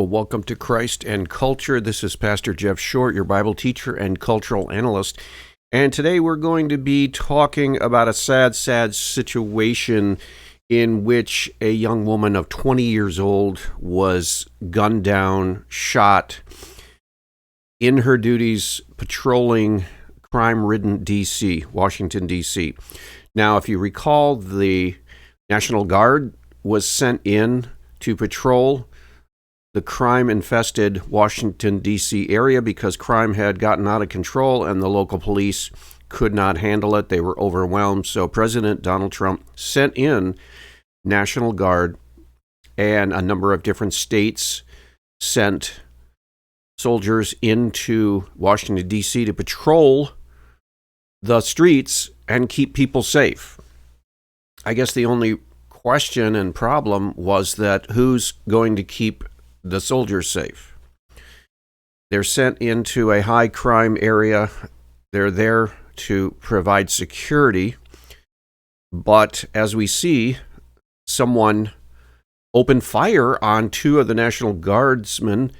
Well, welcome to Christ and Culture. This is Pastor Jeff Short, your Bible teacher and cultural analyst. And today we're going to be talking about a sad situation in which a young woman of 20 years old was gunned down, shot in her duties patrolling crime-ridden D.C., Washington, D.C. Now, if you recall, the National Guard was sent in to patrol the crime-infested Washington, D.C. area because crime had gotten out of control and the local police could not handle it. They were overwhelmed. So President Donald Trump sent in National Guard, and a number of different states sent soldiers into Washington, D.C. to patrol the streets and keep people safe. I guess the only question and problem was that who's going to keep the soldiers safe? They're sent into a high crime area. They're there to provide security. But as we see, someone opened fire on two of the National Guardsmen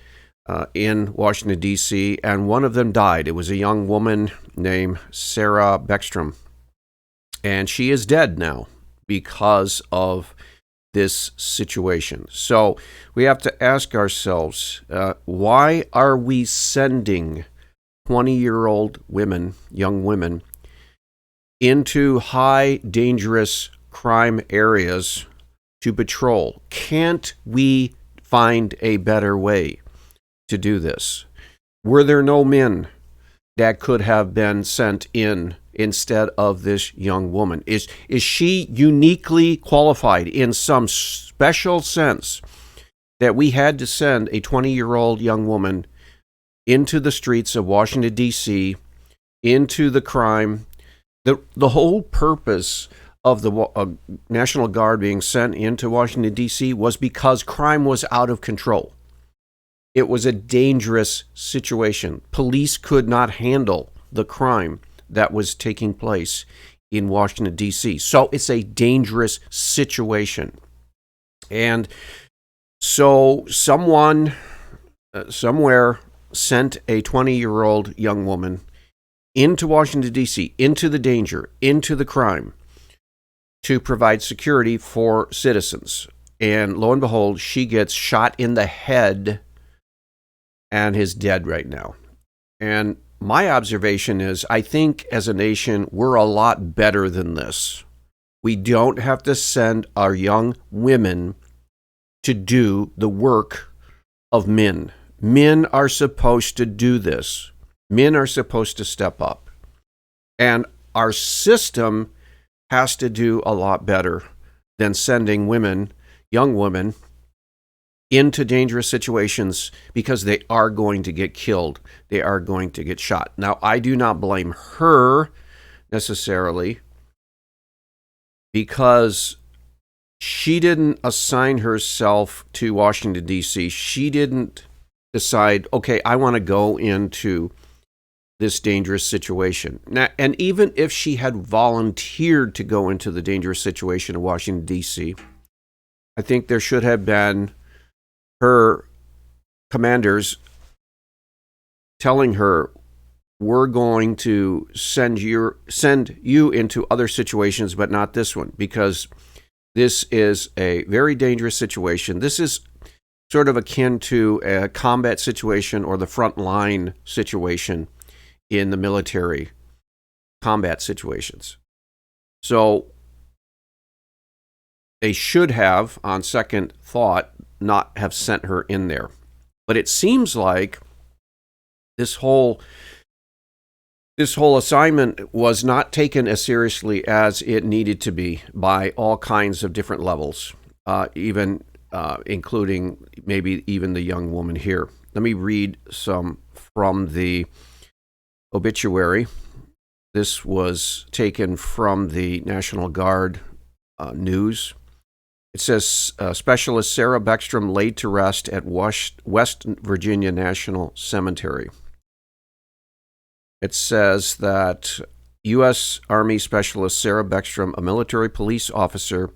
in Washington, D.C., and one of them died. It was a young woman named Sarah Beckstrom. And she is dead now because of this situation. So we have to ask ourselves, why are we sending 20-year-old women, young women, into high, dangerous crime areas to patrol? Can't we find a better way to do this? Were there no men that could have been sent in instead of this young woman? Is she uniquely qualified in some special sense that we had to send a 20-year-old young woman into the streets of Washington, D.C., into the crime? The whole purpose of the National Guard being sent into Washington, D.C. was because crime was out of control. It was a dangerous situation. Police could not handle the crime that was taking place in Washington, D.C. So it's a dangerous situation. And so someone somewhere sent a 20-year-old young woman into Washington, D.C., into the danger, into the crime, to provide security for citizens. And lo and behold, she gets shot in the head and is dead right now. And my observation is, I think as a nation, we're a lot better than this. We don't have to send our young women to do the work of men. Men are supposed to do this. Men are supposed to step up. And our system has to do a lot better than sending women, young women, into dangerous situations because they are going to get killed. They are going to get shot. Now, I do not blame her necessarily because she didn't assign herself to Washington, D.C. She didn't decide, okay, I want to go into this dangerous situation. Now, and even if she had volunteered to go into the dangerous situation in Washington, D.C., I think there should have been her commanders telling her, we're going to send you into other situations, but not this one, because this is a very dangerous situation. This is sort of akin to a combat situation or the front line situation in the military combat situations. So they should have, on second thought, not have sent her in there. But it seems like this whole assignment was not taken as seriously as it needed to be by all kinds of different levels, even including maybe even the young woman here. Let me read some from the obituary. This was taken from the National Guard news. It says, Specialist Sarah Beckstrom laid to rest at West Virginia National Cemetery. It says that U.S. Army Specialist Sarah Beckstrom, a military police officer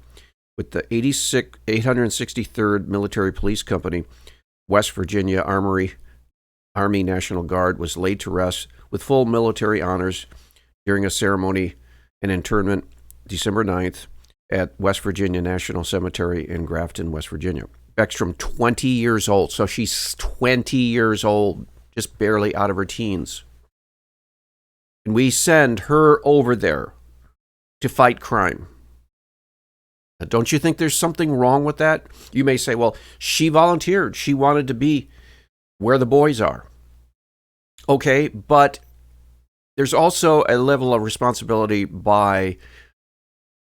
with the 863rd Military Police Company, West Virginia Army National Guard, was laid to rest with full military honors during a ceremony and internment December 9th at West Virginia National Cemetery in Grafton, West Virginia. Beckstrom, 20 years old. So she's 20 years old, just barely out of her teens. And we send her over there to fight crime. Now, don't you think there's something wrong with that? You may say, well, she volunteered. She wanted to be where the boys are. Okay, but there's also a level of responsibility by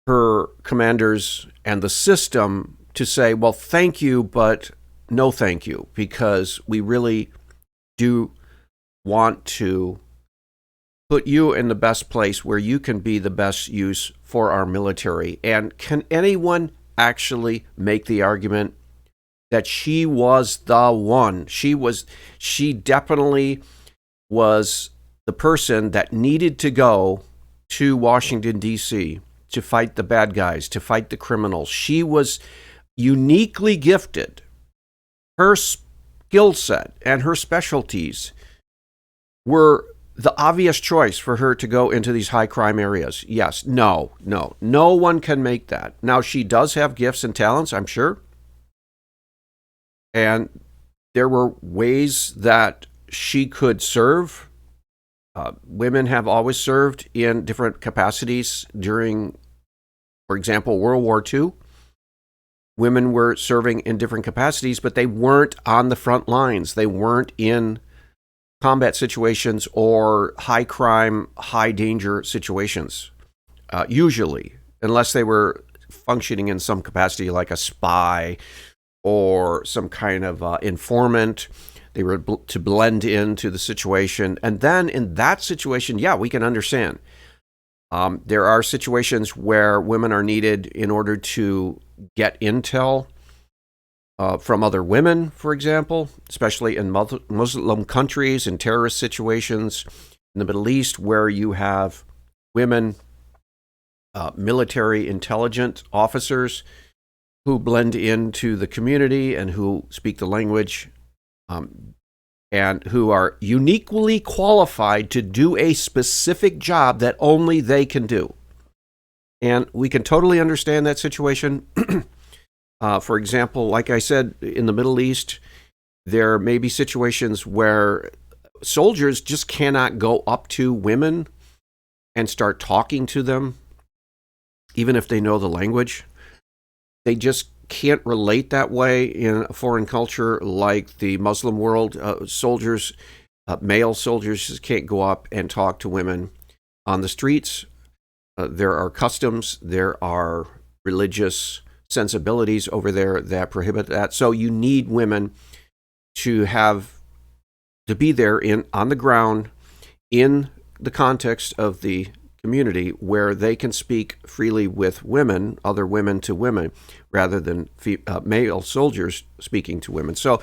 her commanders and the system to say, well, thank you, but no thank you, because we really do want to put you in the best place where you can be the best use for our military. And can anyone actually make the argument that she was the one? She definitely was the person that needed to go to Washington, D.C. to fight the bad guys, to fight the criminals. She was uniquely gifted. Her skill set and her specialties were the obvious choice for her to go into these high crime areas. Yes, no one can make that. Now, she does have gifts and talents, I'm sure. And there were ways that she could serve. Women have always served in different capacities during, for example, World War II. Women were serving in different capacities, but they weren't on the front lines. They weren't in combat situations or high crime, high danger situations, usually, unless they were functioning in some capacity like a spy or some kind of informant. They were to blend into the situation. And then in that situation, yeah, we can understand. There are situations where women are needed in order to get intel from other women, for example, especially in Muslim countries and terrorist situations in the Middle East, where you have women, military intelligence officers who blend into the community and who speak the language, and who are uniquely qualified to do a specific job that only they can do. And we can totally understand that situation. For example, like I said, in the Middle East, there may be situations where soldiers just cannot go up to women and start talking to them, even if they know the language. They just can't relate that way in a foreign culture like the Muslim world. Soldiers, male soldiers, just can't go up and talk to women on the streets. There are customs, there are religious sensibilities over there that prohibit that. So you need women to be there on the ground in the context of the community where they can speak freely with women, other women to women, rather than male soldiers speaking to women. So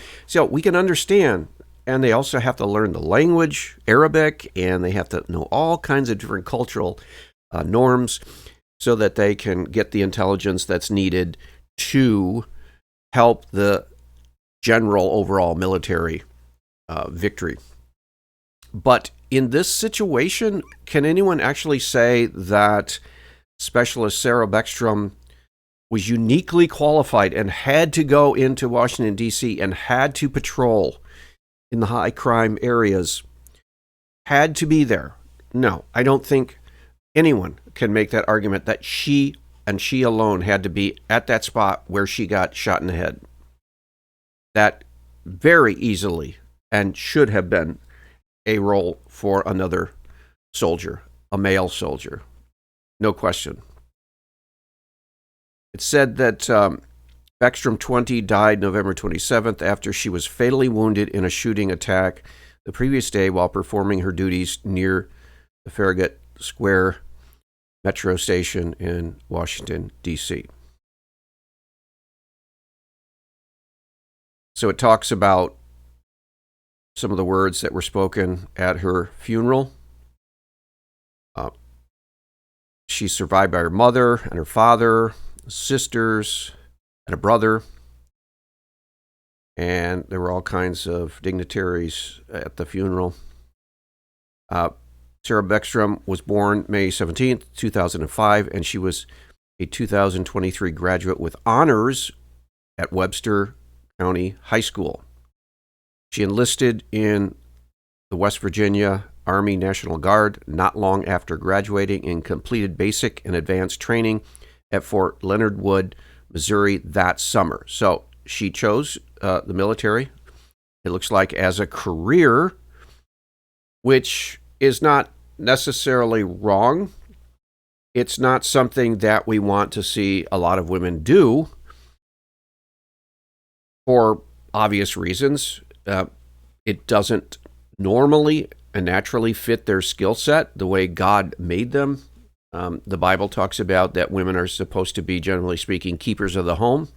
we can understand, and they also have to learn the language, Arabic, and they have to know all kinds of different cultural norms so that they can get the intelligence that's needed to help the general overall military victory. But in this situation, can anyone actually say that Specialist Sarah Beckstrom was uniquely qualified and had to go into Washington, D.C. and had to patrol in the high crime areas, had to be there? No, I don't think anyone can make that argument that she and she alone had to be at that spot where she got shot in the head. That very easily and should have been a role for another soldier, a male soldier. No question. It's said that Beckstrom 20 died November 27th after she was fatally wounded in a shooting attack the previous day while performing her duties near the Farragut Square Metro Station in Washington, D.C. So it talks about some of the words that were spoken at her funeral. She's survived by her mother and her father, sisters, and a brother. and there were all kinds of dignitaries at the funeral. Sarah Beckstrom was born May 17th, 2005, and she was a 2023 graduate with honors at Webster County High School. She enlisted in the West Virginia Army National Guard not long after graduating and completed basic and advanced training at Fort Leonard Wood, Missouri that summer. So she chose the military, it looks like, as a career, which is not necessarily wrong. It's not something that we want to see a lot of women do for obvious reasons. It doesn't normally and naturally fit their skill set the way God made them. The Bible talks about that women are supposed to be, generally speaking, keepers of the home.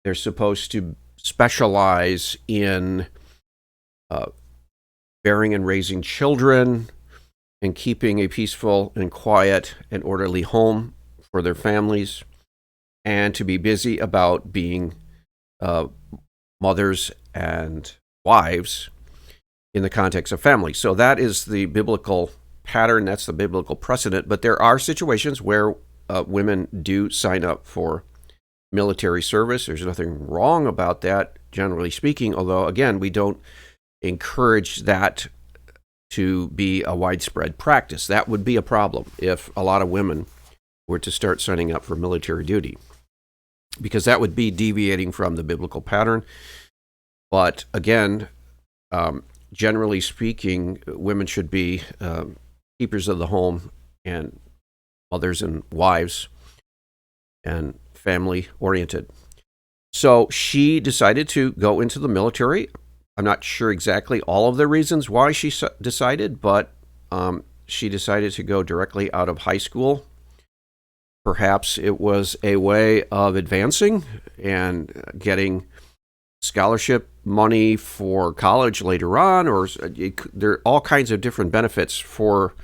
They're supposed to specialize in bearing and raising children and keeping a peaceful and quiet and orderly home for their families, and to be busy about being mothers and wives in the context of family. So that is the biblical pattern, that's the biblical precedent, but there are situations where women do sign up for military service. There's nothing wrong about that, generally speaking, although, again, we don't encourage that to be a widespread practice. That would be a problem if a lot of women were to start signing up for military duty, because that would be deviating from the biblical pattern. But again, generally speaking, women should be keepers of the home and mothers and wives and family oriented. So she decided to go into the military. I'm not sure exactly all of the reasons why she decided, but she decided to go directly out of high school. Perhaps it was a way of advancing and getting scholarship money for college later on, or there are all kinds of different benefits for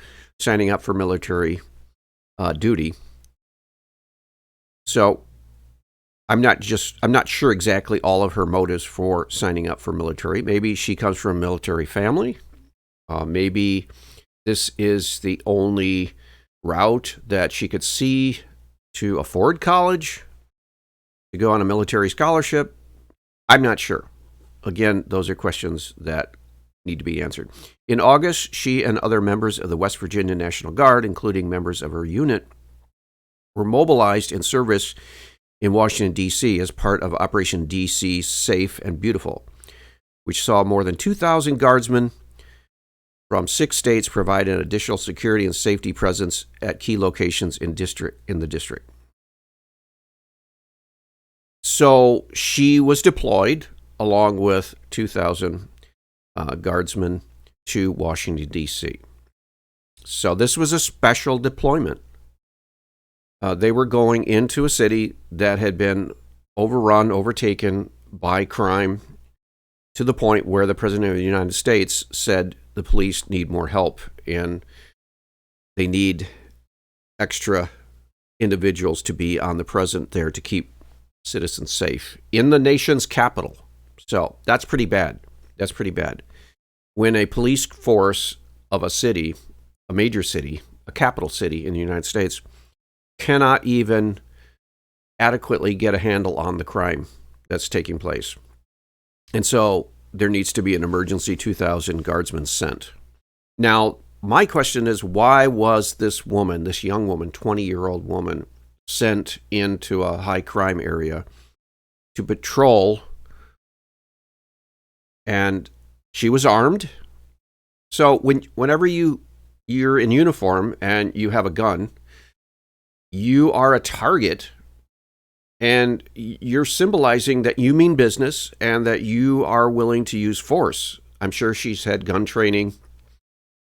signing up for military duty. So I'm not sure exactly all of her motives for signing up for military. Maybe she comes from a military family. Maybe this is the only route that she could see to afford college, to go on a military scholarship. I'm not sure. Again, those are questions that need to be answered. In August, she and other members of the West Virginia National Guard, including members of her unit, were mobilized in service in Washington, D.C. as part of Operation D.C. Safe and Beautiful, which saw more than 2,000 guardsmen from 6 states provide an additional security and safety presence at key locations in the district. So she was deployed along with 2,000 guardsmen to Washington, D.C. So this was a special deployment. They were going into a city that had been overtaken by crime, to the point where the President of the United States said the police need more help and they need extra individuals to be on the present there to keep citizens safe in the nation's capital. So that's pretty bad. That's pretty bad. When a police force of a city, a major city, a capital city in the United States, cannot even adequately get a handle on the crime that's taking place. And so there needs to be an emergency 2,000 guardsmen sent. Now, my question is, why was this woman, this young woman, 20-year-old woman, sent into a high crime area to patrol? And she was armed. So whenever you're in uniform and you have a gun, you are a target, and you're symbolizing that you mean business and that you are willing to use force. I'm sure she's had gun training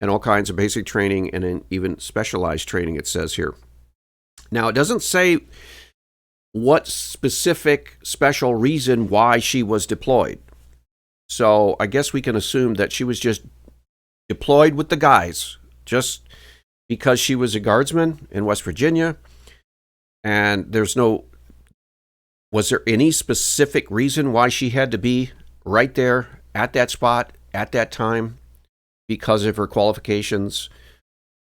and all kinds of basic training and even specialized training, it says here. Now, it doesn't say what specific special reason why she was deployed. So I guess we can assume that she was just deployed with the guys, just because she was a guardsman in West Virginia, and there's no Was there any specific reason why she had to be right there at that spot at that time? Because of her qualifications,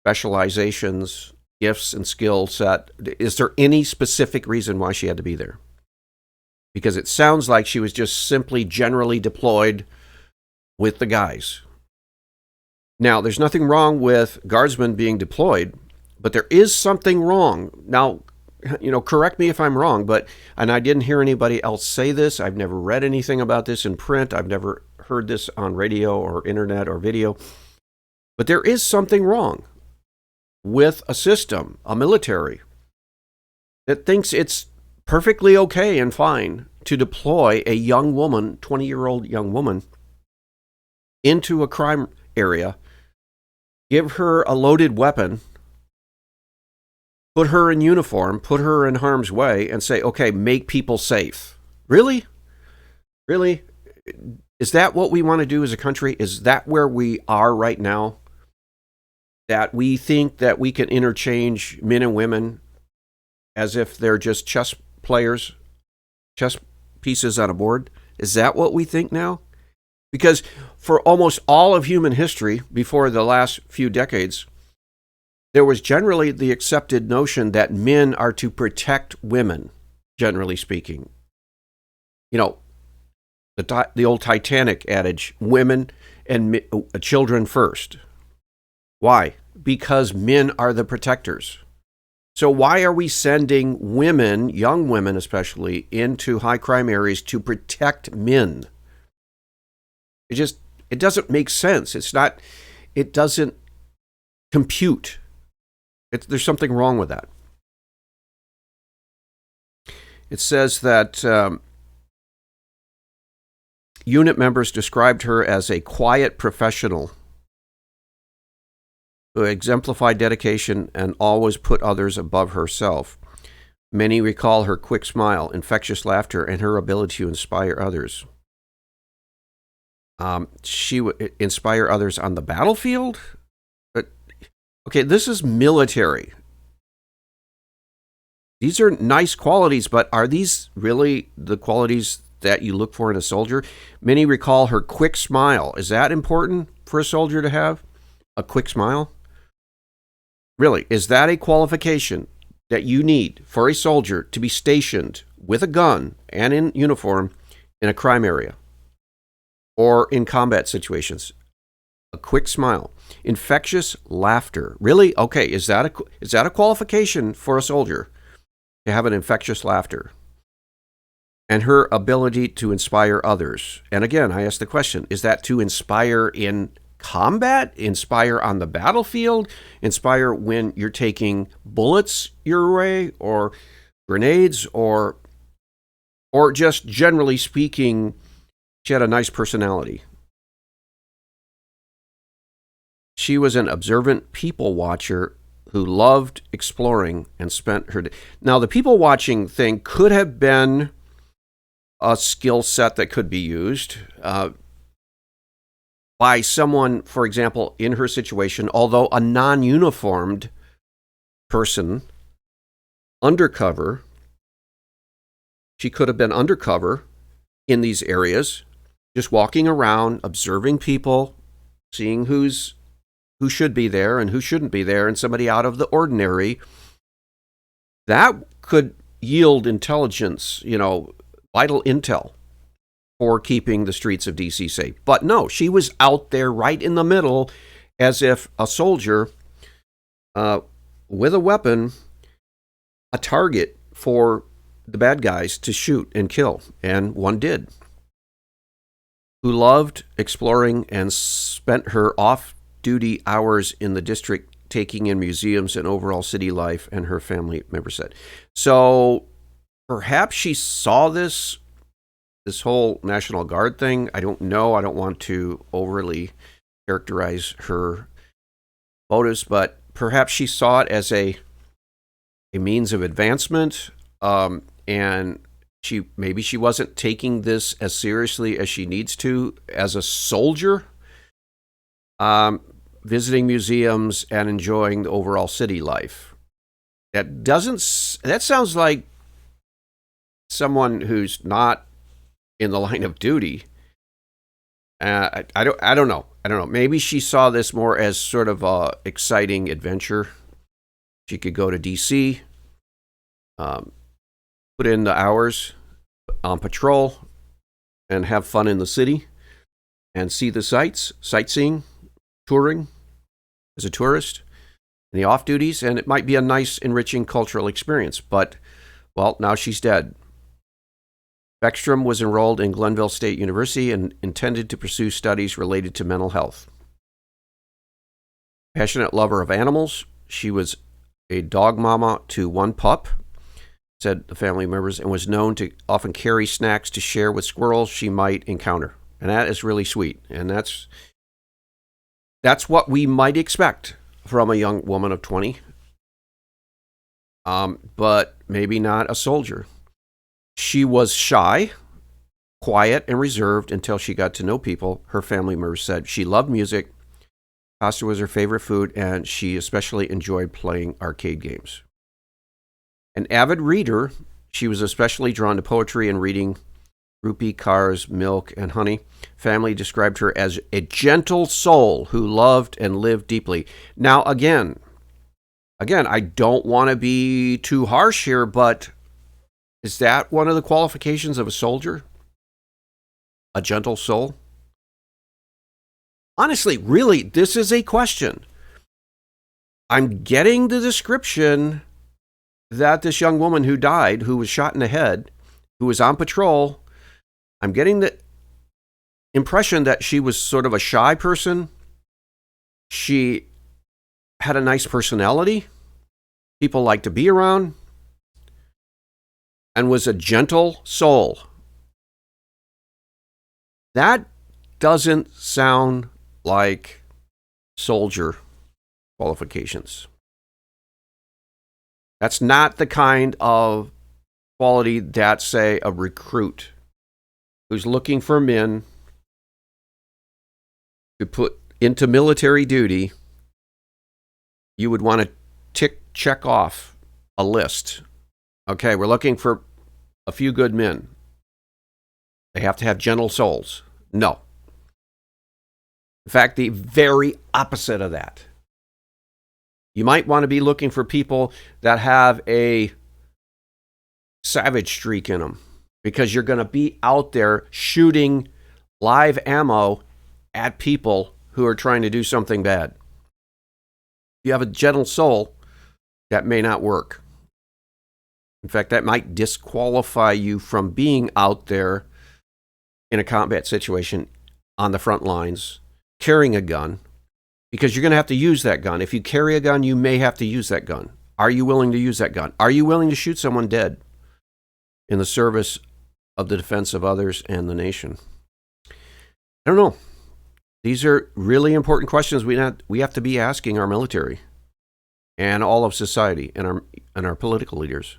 specializations, gifts, and skill set? Is there any specific reason why she had to be there? Because it sounds like she was just simply generally deployed with the guys. Now, there's nothing wrong with guardsmen being deployed, but there is something wrong. Now, correct me if I'm wrong, and I didn't hear anybody else say this. I've never read anything about this in print. I've never heard this on radio or internet or video. But there is something wrong with a system, a military, that thinks it's perfectly okay and fine to deploy a young woman, 20-year-old young woman, into a crime area, give her a loaded weapon, put her in uniform, put her in harm's way, and say, okay, make people safe. Really? Really? Is that what we want to do as a country? Is that where we are right now? That we think that we can interchange men and women as if they're just chess players, chess pieces on a board? Is that what we think now? Because for almost all of human history, before the last few decades, there was generally the accepted notion that men are to protect women, generally speaking. The old Titanic adage, women and children first. Why? Because men are the protectors. So why are we sending women, young women especially, into high crime areas to protect men? It doesn't make sense. It doesn't compute. There's something wrong with that. It says that unit members described her as a quiet professional who exemplified dedication and always put others above herself. Many recall her quick smile, infectious laughter, and her ability to inspire others. She would inspire others on the battlefield? Okay, this is military. These are nice qualities, but are these really the qualities that you look for in a soldier? Many recall her quick smile. Is that important for a soldier to have? A quick smile? Really, is that a qualification that you need for a soldier to be stationed with a gun and in uniform in a crime area or in combat situations? A quick smile. Infectious laughter. Really? Okay, is that a qualification for a soldier to have an infectious laughter? And her ability to inspire others. And again, I ask the question, is that to inspire in combat, inspire on the battlefield, inspire when you're taking bullets your way or grenades, or just generally speaking, she had a nice personality? She was an observant people watcher who loved exploring and spent her day. Now, the people watching thing could have been a skill set that could be used by someone, for example, in her situation, although a non-uniformed person, undercover. She could have been undercover in these areas, just walking around, observing people, seeing who should be there and who shouldn't be there, and somebody out of the ordinary. That could yield intelligence, vital intel for keeping the streets of DC safe. But no, she was out there right in the middle as if a soldier with a weapon, a target for the bad guys to shoot and kill. And one did. Who loved exploring and spent her off-duty hours in the district taking in museums and overall city life, and her family members said. So perhaps she saw this whole National Guard thing. I don't know. I don't want to overly characterize her motives, but perhaps she saw it as a means of advancement, and maybe she wasn't taking this as seriously as she needs to as a soldier, visiting museums and enjoying the overall city life. That sounds like someone who's not in the line of duty, I don't know. I don't know. Maybe she saw this more as sort of a exciting adventure. She could go to D.C., put in the hours on patrol, and have fun in the city, and see the sights, sightseeing, touring as a tourist, and the off duties, and it might be a nice, enriching cultural experience. But, well, now she's dead. Beckstrom was enrolled in Glenville State University and intended to pursue studies related to mental health. Passionate lover of animals, she was a dog mama to one pup, said the family members, and was known to often carry snacks to share with squirrels she might encounter. And that is really sweet. And that's what we might expect from a young woman of 20, but maybe not a soldier. She was shy, quiet, and reserved until she got to know people. Her family members said she loved music, pasta was her favorite food, and she especially enjoyed playing arcade games. An avid reader, she was especially drawn to poetry and reading Rupi Kaur's Milk and Honey. Family described her as a gentle soul who loved and lived deeply. Now, again, I don't want to be too harsh here, but is that one of the qualifications of a soldier? A gentle soul? Honestly, really, this is a question. I'm getting the description that this young woman who died, who was shot in the head, who was on patrol, I'm getting the impression that she was sort of a shy person. She had a nice personality. People liked to be around. And was a gentle soul. That doesn't sound like soldier qualifications. That's not the kind of quality that, say, a recruit who's looking for men to put into military duty, you would want to check off a list. Okay, we're looking for a few good men. They have to have gentle souls. No. In fact, the very opposite of that. You might want to be looking for people that have a savage streak in them, because you're going to be out there shooting live ammo at people who are trying to do something bad. If you have a gentle soul, that may not work. In fact, that might disqualify you from being out there in a combat situation on the front lines, carrying a gun, because you're going to have to use that gun. If you carry a gun, you may have to use that gun. Are you willing to use that gun? Are you willing to shoot someone dead in the service of the defense of others and the nation? I don't know. These are really important questions we have to be asking our military and all of society and our political leaders.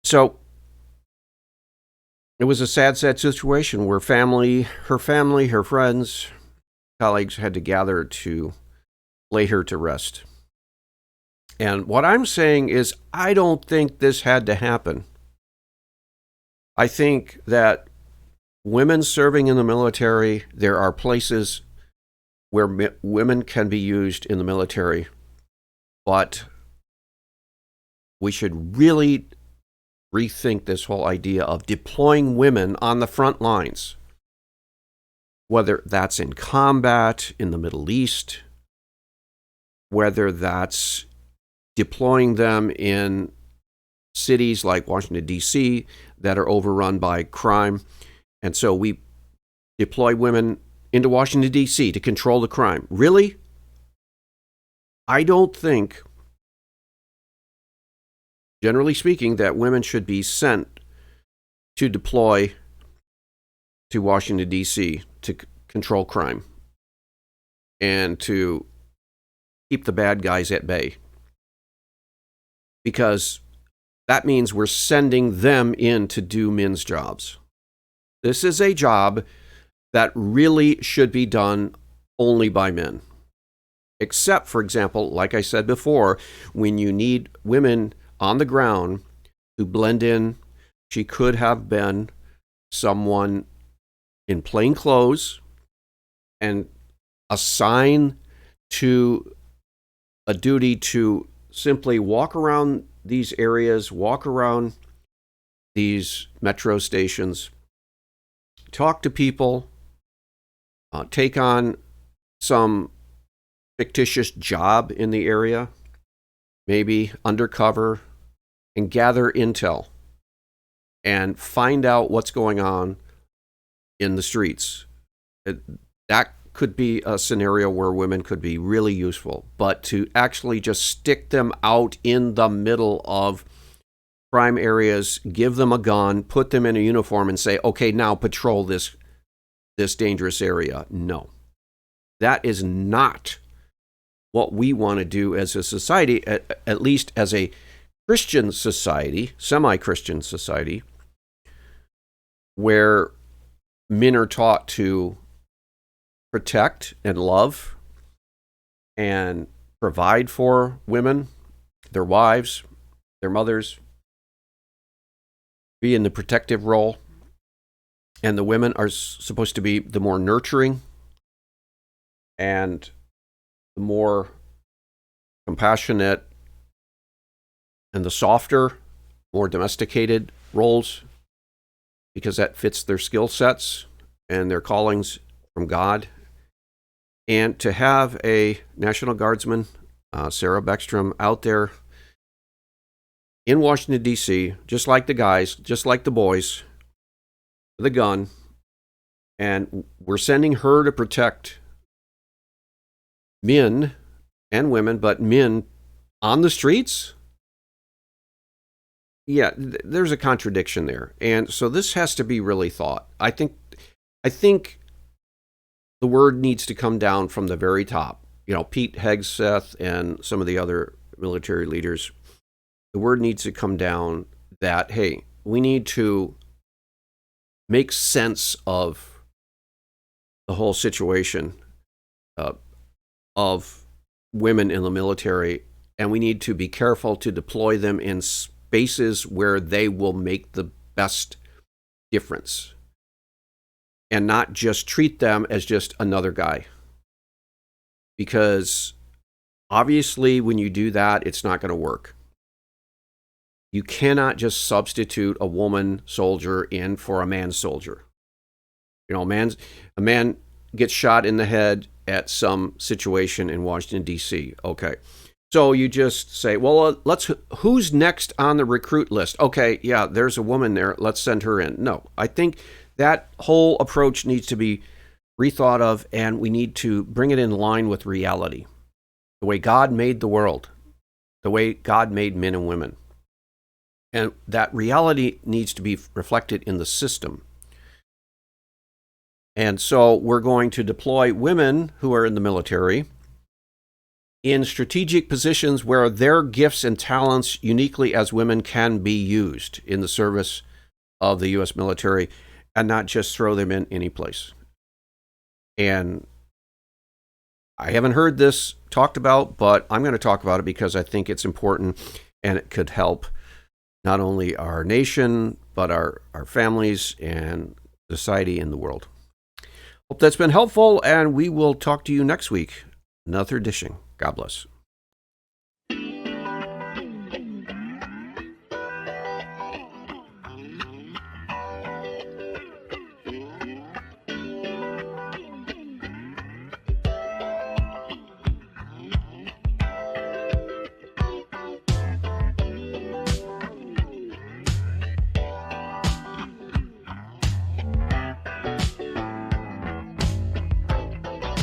So it was a sad situation where her friends, colleagues had to gather to lay her to rest. And what I'm saying is, I don't think this had to happen. I think that women serving in the military, there are places where women can be used in the military, but we should really rethink this whole idea of deploying women on the front lines, whether that's in combat in the Middle East, whether that's deploying them in cities like Washington, D.C., that are overrun by crime. And so we deploy women into Washington, D.C. to control the crime. Really? I don't think, generally speaking, that women should be sent to deploy to Washington, D.C. to control crime and to keep the bad guys at bay. Because that means we're sending them in to do men's jobs. This is a job that really should be done only by men. Except, for example, like I said before, when you need women on the ground to blend in, she could have been someone in plain clothes and assigned to a duty to simply walk around these areas, walk around these metro stations, talk to people, take on some fictitious job in the area, maybe undercover, and gather intel and find out what's going on in the streets. That could be a scenario where women could be really useful, but to actually just stick them out in the middle of crime areas, give them a gun, put them in a uniform and say, okay, now patrol this dangerous area. No, that is not what we want to do as a society, at least as a Christian society, semi-Christian society, where men are taught to protect and love and provide for women, their wives, their mothers, be in the protective role. And the women are supposed to be the more nurturing and the more compassionate and the softer, more domesticated roles, because that fits their skill sets and their callings from God. And to have a National Guardsman, Sarah Beckstrom, out there in Washington, D.C., just like the guys, just like the boys, with a gun, and we're sending her to protect men and women, but men on the streets? Yeah, there's a contradiction there. And so this has to be really thought. I think the word needs to come down from the very top. You know, Pete Hegseth and some of the other military leaders, the word needs to come down that, hey, we need to make sense of the whole situation of women in the military, and we need to be careful to deploy them in spaces where they will make the best difference and not just treat them as just another guy. Because obviously when you do that, it's not going to work. You cannot just substitute a woman soldier in for a man soldier. You know, a man gets shot in the head at some situation in Washington, D.C. Okay. So you just say, well, who's next on the recruit list? Okay, yeah, there's a woman there. Let's send her in. No, I think that whole approach needs to be rethought of, and we need to bring it in line with reality. The way God made the world, the way God made men and women. And that reality needs to be reflected in the system. And so we're going to deploy women who are in the military in strategic positions where their gifts and talents uniquely as women can be used in the service of the U.S. military, and not just throw them in any place. And I haven't heard this talked about, but I'm going to talk about it because I think it's important and it could help not only our nation, but our families and society in the world. Hope that's been helpful, and we will talk to you next week. Another Dishing. God bless.